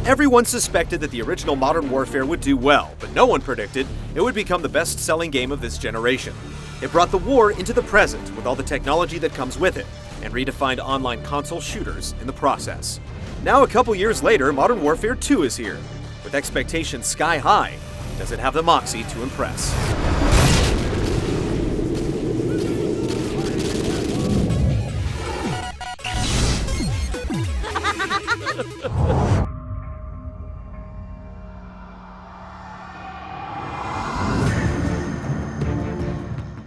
Everyone suspected that the original Modern Warfare would do well, but no one predicted it would become the best-selling game of this generation. It brought the war into the present with all the technology that comes with it, and redefined online console shooters in the process. Now, a couple years later, Modern Warfare 2 is here. With expectations sky high, does it have the moxie to impress?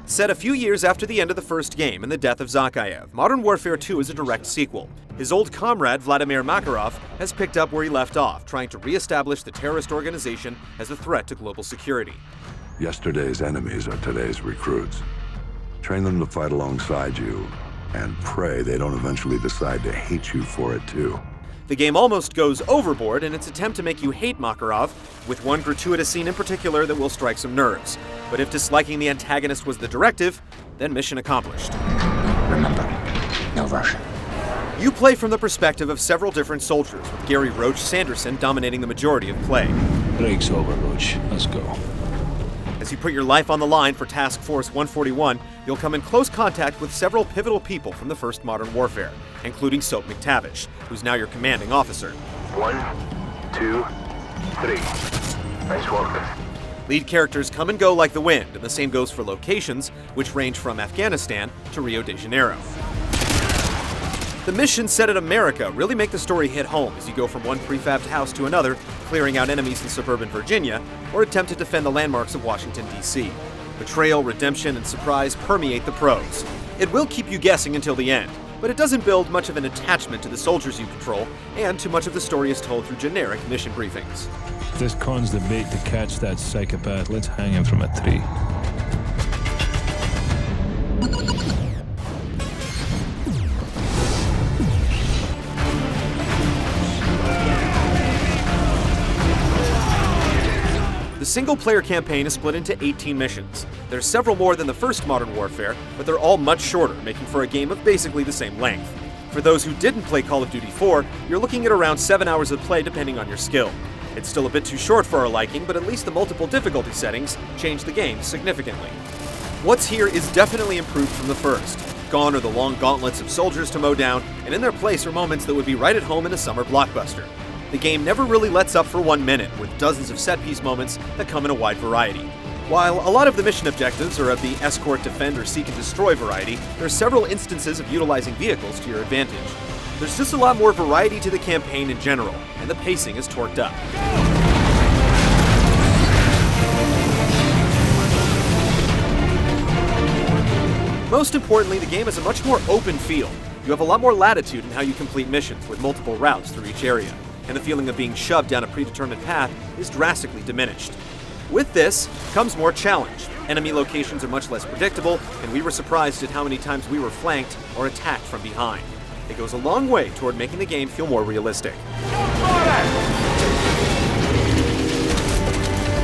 Set a few years after the end of the first game and the death of Zakhaev, Modern Warfare 2 is a direct sequel. His old comrade, Vladimir Makarov, has picked up where he left off, trying to re-establish the terrorist organization as a threat to global security. Yesterday's enemies are today's recruits. Train them to fight alongside you, and pray they don't eventually decide to hate you for it too. The game almost goes overboard in its attempt to make you hate Makarov, with one gratuitous scene in particular that will strike some nerves. But if disliking the antagonist was the directive, then mission accomplished. Remember, no Russian. You play from the perspective of several different soldiers, with Gary Roach Sanderson dominating the majority of play. Break's over, Roach. Let's go. As you put your life on the line for Task Force 141, you'll come in close contact with several pivotal people from the first Modern Warfare, including Soap McTavish, who's now your commanding officer. 1, 2, 3. Nice work. Lead characters come and go like the wind, and the same goes for locations, which range from Afghanistan to Rio de Janeiro. The missions set in America really make the story hit home as you go from one prefabbed house to another, clearing out enemies in suburban Virginia, or attempt to defend the landmarks of Washington, D.C. Betrayal, redemption, and surprise permeate the prose. It will keep you guessing until the end, but it doesn't build much of an attachment to the soldiers you control, and too much of the story is told through generic mission briefings. If this con's the bait to catch that psychopath, let's hang him from a tree. The single-player campaign is split into 18 missions. There's several more than the first Modern Warfare, but they're all much shorter, making for a game of basically the same length. For those who didn't play Call of Duty 4, you're looking at around 7 hours of play depending on your skill. It's still a bit too short for our liking, but at least the multiple difficulty settings change the game significantly. What's here is definitely improved from the first. Gone are the long gauntlets of soldiers to mow down, and in their place are moments that would be right at home in a summer blockbuster. The game never really lets up for 1 minute, with dozens of set-piece moments that come in a wide variety. While a lot of the mission objectives are of the escort, defend, or seek and destroy variety, there are several instances of utilizing vehicles to your advantage. There's just a lot more variety to the campaign in general, and the pacing is torqued up. Most importantly, the game has a much more open feel. You have a lot more latitude in how you complete missions, with multiple routes through each area, and the feeling of being shoved down a predetermined path is drastically diminished. With this comes more challenge. Enemy locations are much less predictable, and we were surprised at how many times we were flanked or attacked from behind. It goes a long way toward making the game feel more realistic.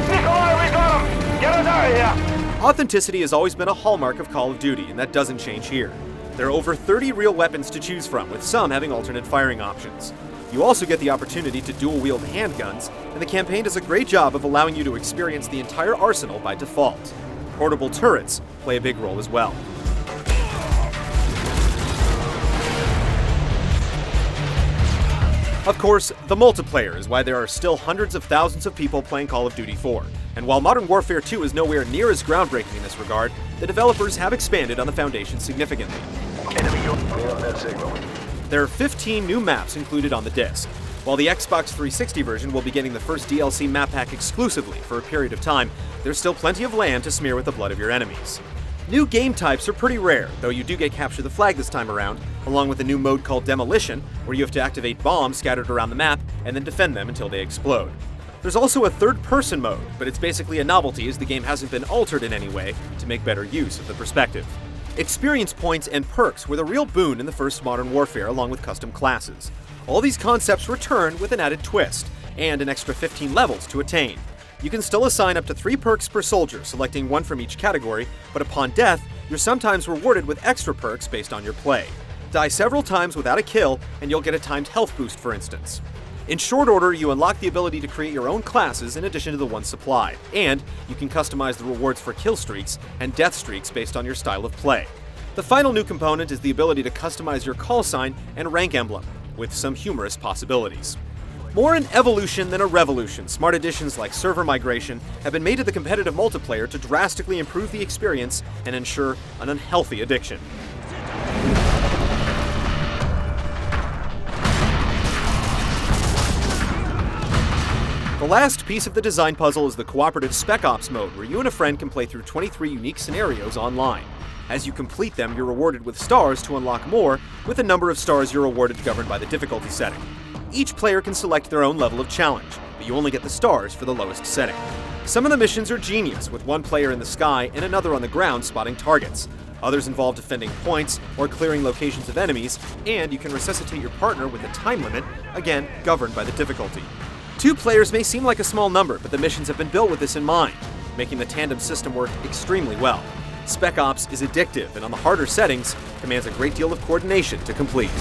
Nikolai, we got him! Get us out of here! Authenticity has always been a hallmark of Call of Duty, and that doesn't change here. There are over 30 real weapons to choose from, with some having alternate firing options. You also get the opportunity to dual-wield handguns, and the campaign does a great job of allowing you to experience the entire arsenal by default. Portable turrets play a big role as well. Of course, the multiplayer is why there are still hundreds of thousands of people playing Call of Duty 4. And while Modern Warfare 2 is nowhere near as groundbreaking in this regard, the developers have expanded on the foundation significantly. Enemy on that signal. There are 15 new maps included on the disc. While the Xbox 360 version will be getting the first DLC map pack exclusively for a period of time, there's still plenty of land to smear with the blood of your enemies. New game types are pretty rare, though you do get Capture the Flag this time around, along with a new mode called Demolition, where you have to activate bombs scattered around the map and then defend them until they explode. There's also a third-person mode, but it's basically a novelty as the game hasn't been altered in any way to make better use of the perspective. Experience points and perks were the real boon in the first Modern Warfare, along with custom classes. All these concepts return with an added twist, and an extra 15 levels to attain. You can still assign up to 3 perks per soldier, selecting one from each category, but upon death, you're sometimes rewarded with extra perks based on your play. Die several times without a kill, and you'll get a timed health boost, for instance. In short order, you unlock the ability to create your own classes in addition to the ones supplied, and you can customize the rewards for kill streaks and death streaks based on your style of play. The final new component is the ability to customize your call sign and rank emblem, with some humorous possibilities. More an evolution than a revolution, smart additions like server migration have been made to the competitive multiplayer to drastically improve the experience and ensure an unhealthy addiction. The last piece of the design puzzle is the cooperative Specops mode, where you and a friend can play through 23 unique scenarios online. As you complete them, you're rewarded with stars to unlock more, with the number of stars you're awarded governed by the difficulty setting. Each player can select their own level of challenge, but you only get the stars for the lowest setting. Some of the missions are genius, with one player in the sky and another on the ground spotting targets. Others involve defending points or clearing locations of enemies, and you can resuscitate your partner with a time limit, again governed by the difficulty. 2 players may seem like a small number, but the missions have been built with this in mind, making the tandem system work extremely well. Specops is addictive, and on the harder settings, commands a great deal of coordination to complete.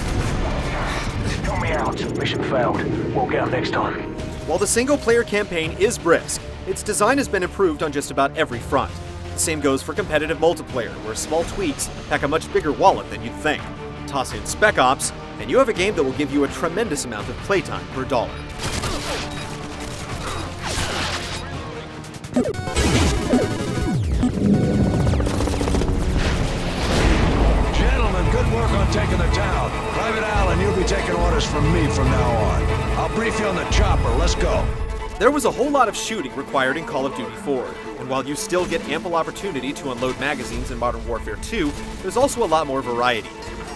Help me out. Mission failed. Won't get up next time. While the single-player campaign is brisk, its design has been improved on just about every front. The same goes for competitive multiplayer, where small tweaks pack a much bigger wallet than you'd think. Toss in Specops, and you have a game that will give you a tremendous amount of playtime per dollar. Gentlemen, good work on taking the town. Private Allen, you'll be taking orders from me from now on. I'll brief you on the chopper. Let's go. There was a whole lot of shooting required in Call of Duty 4, and while you still get ample opportunity to unload magazines in Modern Warfare 2, there's also a lot more variety.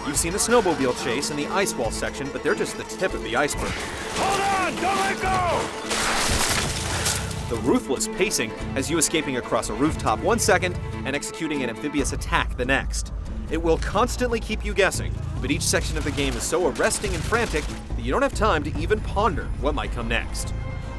You've seen the snowmobile chase and the ice wall section, but they're just the tip of the iceberg. Hold on! Don't let go! The ruthless pacing has you escaping across a rooftop 1 second and executing an amphibious attack the next. It will constantly keep you guessing, but each section of the game is so arresting and frantic that you don't have time to even ponder what might come next.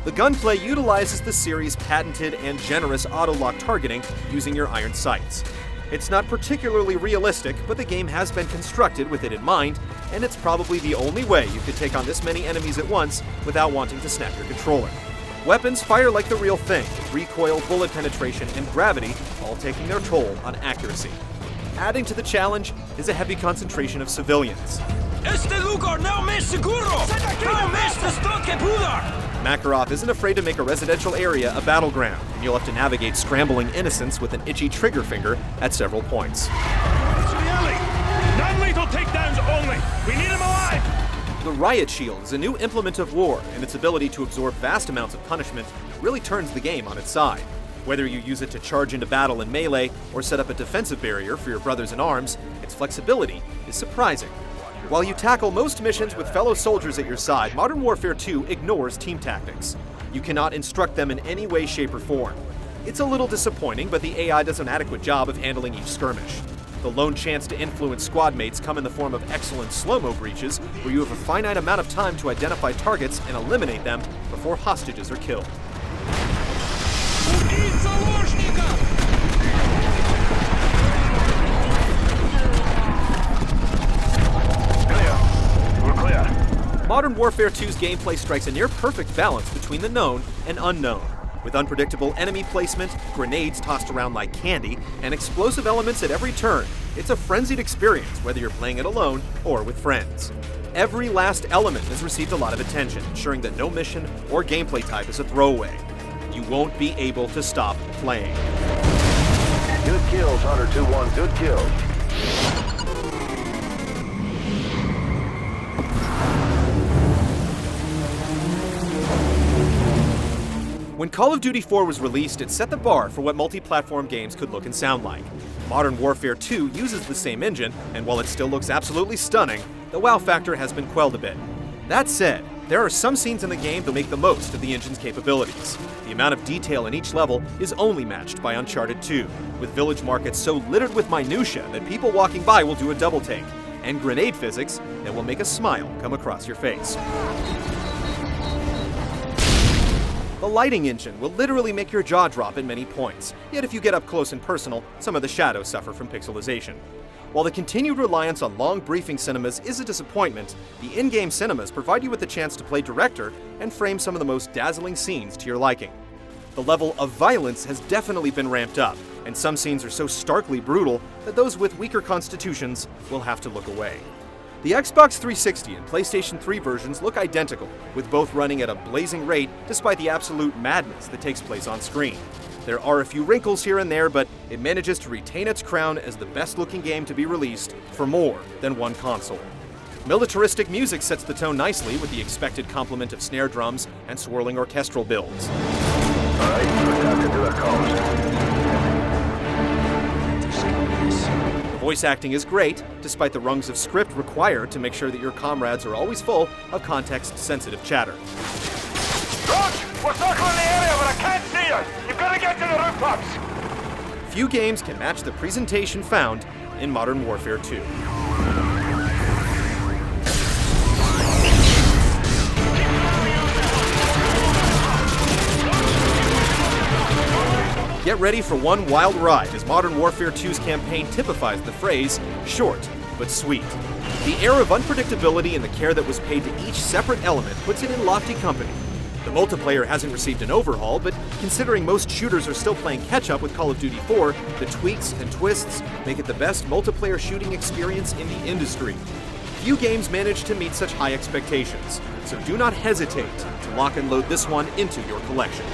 The Gunplay utilizes the series' patented and generous auto-lock targeting using your iron sights. It's not particularly realistic, but the game has been constructed with it in mind, and it's probably the only way you could take on this many enemies at once without wanting to snap your controller. Weapons fire like the real thing, with recoil, bullet penetration, and gravity all taking their toll on accuracy. Adding to the challenge is a heavy concentration of civilians. Makarov isn't afraid to make a residential area a battleground, and you'll have to navigate scrambling innocents with an itchy trigger finger at several points. To the alley! Non-lethal takedowns only! We need him alive! The Riot Shield is a new implement of war, and its ability to absorb vast amounts of punishment really turns the game on its side. Whether you use it to charge into battle in melee or set up a defensive barrier for your brothers in arms, its flexibility is surprising. While you tackle most missions with fellow soldiers at your side, Modern Warfare 2 ignores team tactics. You cannot instruct them in any way, shape, or form. It's a little disappointing, but the AI does an adequate job of handling each skirmish. The lone chance to influence squad mates come in the form of excellent slow-mo breaches, where you have a finite amount of time to identify targets and eliminate them before hostages are killed. Modern Warfare 2's gameplay strikes a near-perfect balance between the known and unknown, with unpredictable enemy placement, grenades tossed around like candy, and explosive elements at every turn. It's a frenzied experience, whether you're playing it alone or with friends. Every last element has received a lot of attention, ensuring that no mission or gameplay type is a throwaway. You won't be able to stop playing. Good kills, Hunter 2-1. Good kills. When Call of Duty 4 was released, it set the bar for what multi-platform games could look and sound like. Modern Warfare 2 uses the same engine, and while it still looks absolutely stunning, the wow factor has been quelled a bit. That said, there are some scenes in the game that make the most of the engine's capabilities. The amount of detail in each level is only matched by Uncharted 2, with village markets so littered with minutia that people walking by will do a double take, and grenade physics that will make a smile come across your face. The lighting engine will literally make your jaw drop at many points, yet if you get up close and personal, some of the shadows suffer from pixelization. While the continued reliance on long briefing cinemas is a disappointment, the in-game cinemas provide you with the chance to play director and frame some of the most dazzling scenes to your liking. The level of violence has definitely been ramped up, and some scenes are so starkly brutal that those with weaker constitutions will have to look away. The Xbox 360 and PlayStation 3 versions look identical, with both running at a blazing rate despite the absolute madness that takes place on screen. There are a few wrinkles here and there, but it manages to retain its crown as the best-looking game to be released for more than one console. Militaristic music sets the tone nicely with the expected complement of snare drums and swirling orchestral builds. The voice acting is great, despite the rungs of script required to make sure that your comrades are always full of context-sensitive chatter. Roach! We're circling the area, but I can't see you! You've got to get to the rooftops! Few games can match the presentation found in Modern Warfare 2. Get ready for one wild ride as Modern Warfare 2's campaign typifies the phrase, short but sweet. The air of unpredictability and the care that was paid to each separate element puts it in lofty company. The multiplayer hasn't received an overhaul, but considering most shooters are still playing catch-up with Call of Duty 4, the tweaks and twists make it the best multiplayer shooting experience in the industry. Few games manage to meet such high expectations, so do not hesitate to lock and load this one into your collection.